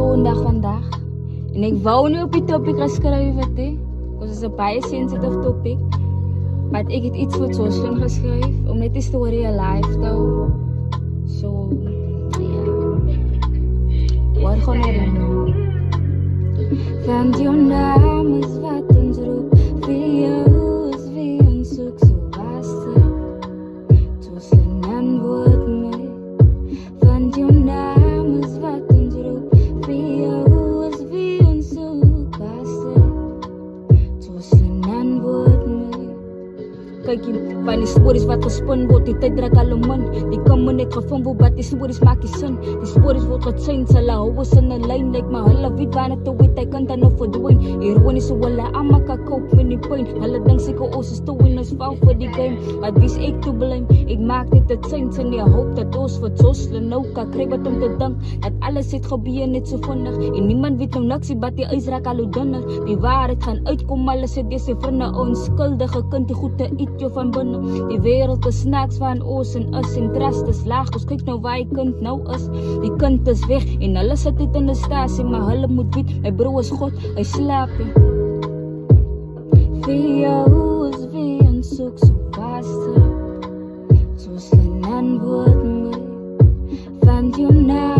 Sondag vandag. En ek wou nie op die topic geskryf het, because it's a baie sensitive topic. Maar ek het iets vir Jocelyn geskryf, om net die story alive te hou. So, ja. Hoor gewoon erin. Want jou naam is wat ons roep, vir jou is wie ons soek, so was dit. Jocelyn antwoord my. Want jou naam is wat ons roep, vir jou is wie ons soek, was dit. Jocelyn antwoord my. Kyk jy, van die stories wat gespin word, die tyd druk al om in. Die komme net gevumble, but die stories maak die sin. Die stories word gechange, hulle hou ons in 'n lyn, like my hulle weet waar net te weet, hy kan dan nou verdwyn. Ironies so hulle almal kan cope met die pyn. Hulle dink seker ons is toe en ons val vir die game. Wat wie's ek to blame? Ek maak dit 'n change in die hoop dat ons vir Jocelyn nou kan kry wat om te dink. Dat alles het gebeur net so vinnig. En niemand weet nou niks, but die ys raak al hoe dunner. Die waarheid gaan uitkom, alles het dese vriende onskuldige kind die goed te eet jou van binne. Die wêreld is snacks van ons en us en trust is laag. Ons kyk nou waar die kind nou is. Die kind is weg en hulle sit dit in 'n stasie, maar hulle moet weet, my broer is God, hy slaap nie. Vir jou is wie ons soek, so vaste. Jocelyn antwoord my. Want jou naam